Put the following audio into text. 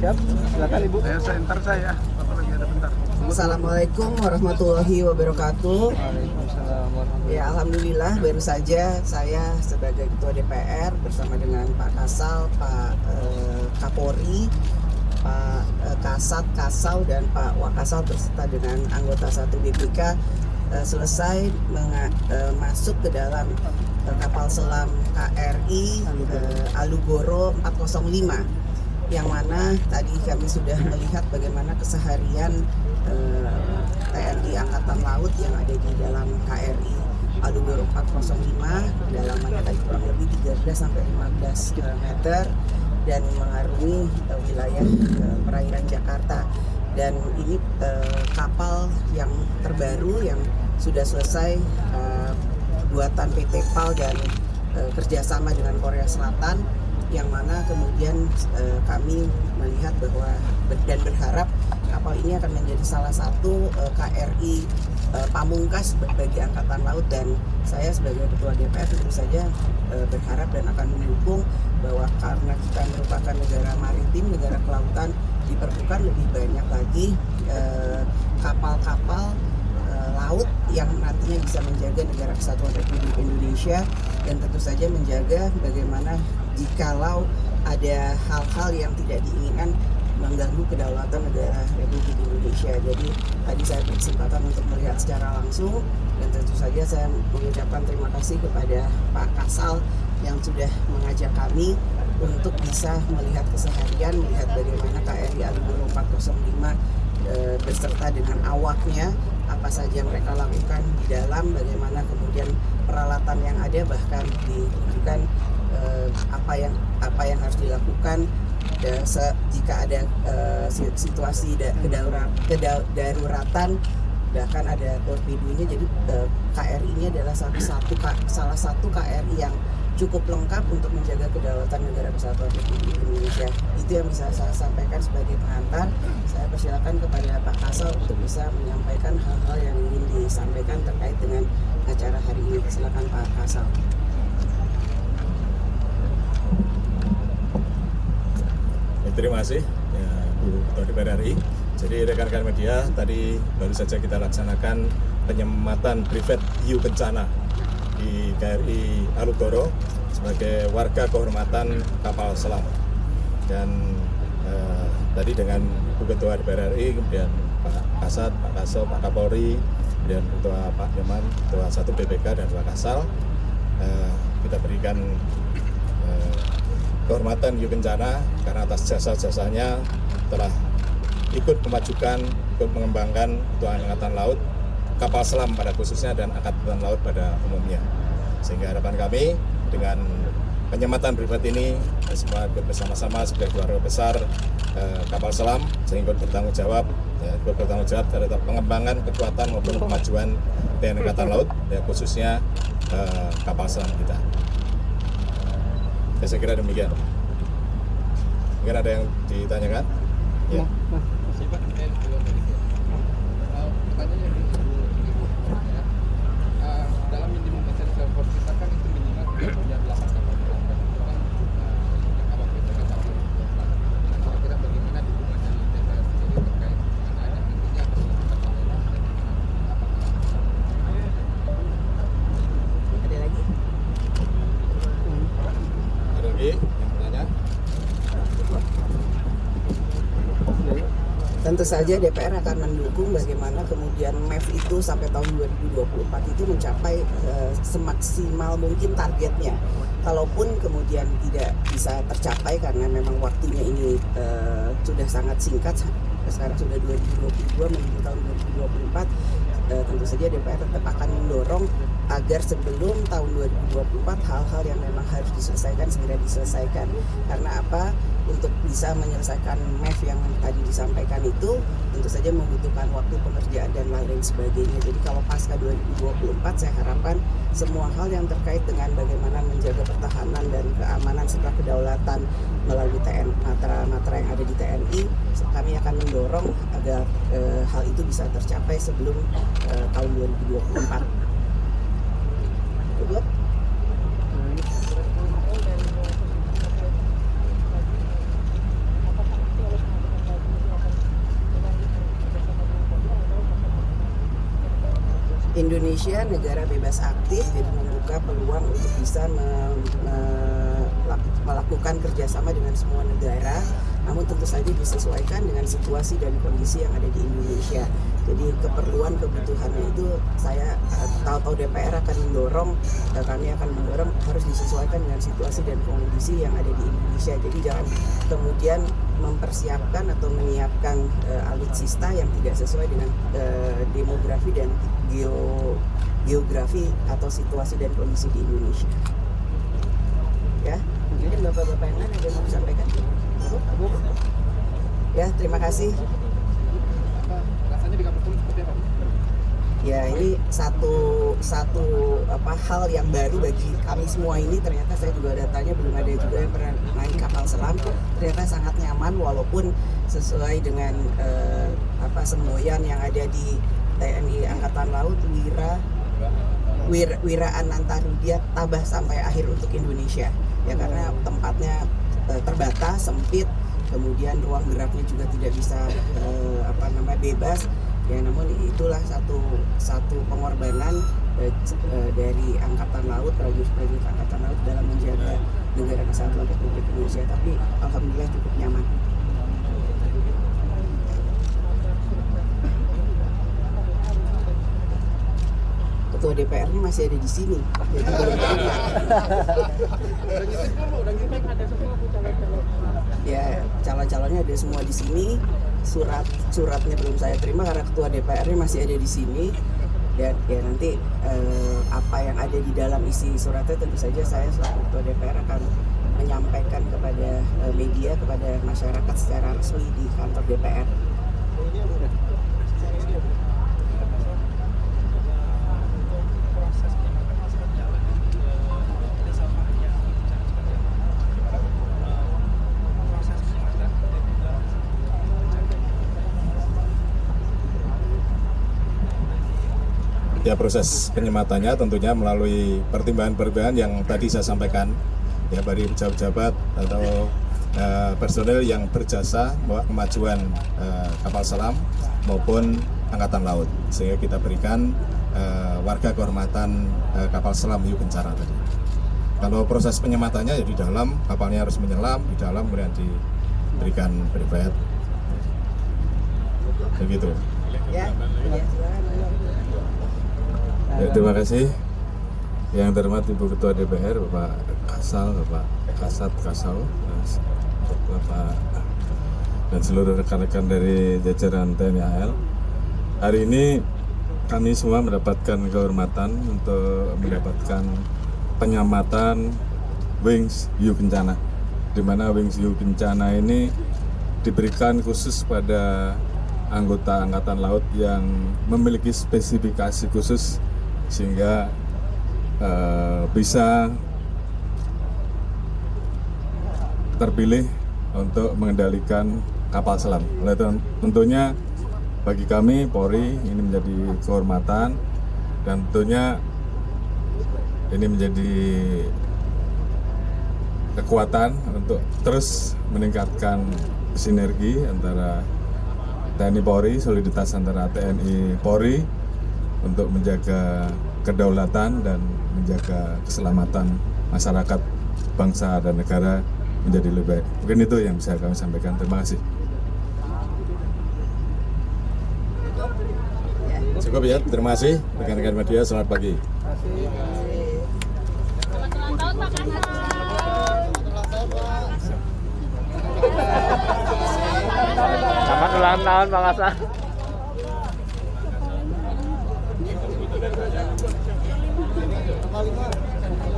Siap, silakan Ibu. Saya, apa lagi ada bentar. Assalamualaikum warahmatullahi wabarakatuh. Waalaikumsalam warahmatullahi Ya, alhamdulillah baru saja saya sebagai Ketua DPR bersama dengan Pak Kasal, Pak Kapolri, Pak Kasat, Kasau, dan Pak Wakasal beserta dengan anggota 1 BPK selesai masuk ke dalam kapal selam KRI Alugoro 405, yang mana tadi kami sudah melihat bagaimana keseharian TNI Angkatan Laut yang ada di dalam KRI Alugoro 405, kedalamannya tadi kurang lebih 13 sampai 15 meter dan mengarungi wilayah perairan Jakarta. Dan ini kapal yang terbaru yang sudah selesai buatan PT PAL dan kerjasama dengan Korea Selatan, yang mana kemudian kami melihat bahwa dan berharap kapal ini akan menjadi salah satu KRI pamungkas bagi Angkatan Laut. Dan saya sebagai Ketua DPR tentu saja berharap dan akan mendukung bahwa karena kita merupakan negara maritim, negara kelautan, diperlukan lebih banyak lagi kapal-kapal laut yang nantinya bisa menjaga negara kesatuan Republik Indonesia, dan tentu saja menjaga bagaimana jikalau ada hal-hal yang tidak diinginkan mengganggu kedaulatan negara Republik Indonesia. Jadi tadi saya berkesempatan untuk melihat secara langsung, dan tentu saja saya mengucapkan terima kasih kepada Pak Kasal yang sudah mengajak kami untuk bisa melihat keseharian, melihat bagaimana KRI Alugoro 405 beserta dengan awaknya, apa saja yang mereka lakukan di dalam, bagaimana kemudian peralatan yang ada, bahkan ditunjukkan apa yang harus dilakukan jika ada situasi kedaruratan, bahkan ada torpedonya. Jadi KRI ini adalah salah satu KRI yang cukup lengkap untuk menjaga kedaulatan negara kesatuan Republik Indonesia. Itu yang bisa saya sampaikan sebagai pengantar. Saya persilakan kepada Pak Kasal untuk bisa menyampaikan hal-hal yang ingin disampaikan terkait dengan acara hari ini. Silakan Pak Kasal. Terima kasih ya, Bu Ketua DPR RI. Jadi rekan-rekan media, tadi baru saja kita laksanakan penyematan privat hiu kencana di KRI Alugoro sebagai warga kehormatan kapal selam. Dan tadi dengan Bu Ketua DPR RI, kemudian Pak Kasat, Pak Kasau, Pak Kapolri, kemudian Ketua Pak Nyoman, Ketua 1 BPK, dan Pak Kasal, kita berikan kehormatan hiu kencana karena atas jasa-jasanya telah ikut memajukan, ikut mengembangkan untuk Angkatan Laut, kapal selam pada khususnya, dan Angkatan Laut pada umumnya. Sehingga harapan kami dengan penyematan privat ini semua bersama-sama sebagai keluarga besar kapal selam, sehingga bertanggung jawab terhadap pengembangan, kekuatan maupun kemajuan TNI Angkatan Laut, ya, khususnya kapal selam kita. Saya kira demikian. Mungkin ada yang ditanyakan? Ya. Dalam minimum essential force kita kan itu minimal kita punya 8 kapal selam. Kapal kita kira-kira bagaimana dukungan dari DPR sendiri terkait dengan ada nantinya kapal selam dan Ada lagi? Ada lagi yang bertanya? Tentu saja DPR akan mendukung bagaimana kemudian MEF itu sampai tahun 2024 itu mencapai semaksimal mungkin targetnya. Kalaupun kemudian tidak bisa tercapai karena memang waktunya ini sudah sangat singkat, sekarang sudah 2022 menuju tahun 2024, tentu saja DPR tetap akan mendorong agar sebelum tahun 2024 hal-hal yang memang harus diselesaikan segera diselesaikan. Karena apa? Untuk bisa menyelesaikan MEF yang tadi disampaikan itu tentu saja membutuhkan waktu pengerjaan dan lain sebagainya. Jadi kalau pasca 2024 saya harapkan semua hal yang terkait dengan bagaimana menjaga pertahanan dan keamanan serta kedaulatan melalui matra yang ada di TNI, kami akan mendorong agar hal itu bisa tercapai sebelum tahun 2024. Cukup? Indonesia negara bebas aktif, jadi membuka peluang untuk bisa melakukan kerjasama dengan semua negara, namun tentu saja disesuaikan dengan situasi dan kondisi yang ada di Indonesia. Jadi keperluan kebutuhannya itu saya tahu DPR akan mendorong, kami akan mendorong harus disesuaikan dengan situasi dan kondisi yang ada di Indonesia. Jadi jangan kemudian mempersiapkan atau menyiapkan alutsista yang tidak sesuai dengan demografi dan geografi atau situasi dan kondisi di Indonesia. Ya, mungkin bapak-bapak yang lain ada yang mau disampaikan? Ya, terima kasih. Rasanya di Kapolri seperti apa? Ya, ini satu hal yang baru bagi kami semua ini. Ternyata saya juga datanya belum ada juga yang pernah naik kapal selam. Ternyata sangat nyaman walaupun sesuai dengan semboyan yang ada di TNI Angkatan Laut, Wiraan Antarudia tabah sampai akhir untuk Indonesia. Ya, karena tempatnya terbatas, sempit, kemudian ruang geraknya juga tidak bisa bebas. Ya, namun itulah satu pengorbanan dari Angkatan Laut, prajurit Angkatan Laut dalam menjaga negara kesatuan Republik Indonesia. Tapi alhamdulillah cukup nyaman. Ketua DPR-nya masih ada di sini. Jadi ya, calon-calonnya ada semua di sini. Suratnya belum saya terima karena ketua DPR-nya masih ada di sini. Dan ya nanti apa yang ada di dalam isi suratnya tentu saja saya selaku ketua DPR akan menyampaikan kepada media, kepada masyarakat secara resmi di kantor DPR. Ya, proses penyematannya tentunya melalui pertimbangan-pertimbangan yang tadi saya sampaikan, ya, dari pejabat-pejabat atau personel yang berjasa kemajuan kapal selam maupun angkatan laut, sehingga kita berikan warga kehormatan kapal selam Hiu Kencana tadi. Kalau proses penyematannya ya di dalam, kapalnya harus menyelam di dalam, kemudian diberikan privat, begitu. Ya, Ya, terima kasih. Yang terhormat Ibu Ketua DPR, Bapak Kasal, Bapak Kasat Kasal, Bapak dan seluruh rekan-rekan dari jajaran TNI AL. Hari ini kami semua mendapatkan kehormatan untuk mendapatkan penyematan Wings Hiu Kencana, di mana Wings Hiu Kencana ini diberikan khusus pada anggota Angkatan Laut yang memiliki spesifikasi khusus sehingga bisa terpilih untuk mengendalikan kapal selam. Oleh tentunya bagi kami Polri ini menjadi kehormatan dan tentunya ini menjadi kekuatan untuk terus meningkatkan sinergi antara TNI Polri, soliditas antara TNI Polri untuk menjaga kedaulatan dan menjaga keselamatan masyarakat, bangsa dan negara menjadi lebih baik. Mungkin itu yang bisa kami sampaikan. Terima kasih. Cukup ya, terima kasih rekan-rekan media, selamat pagi. Selamat ulang tahun Pak Kasal. Kali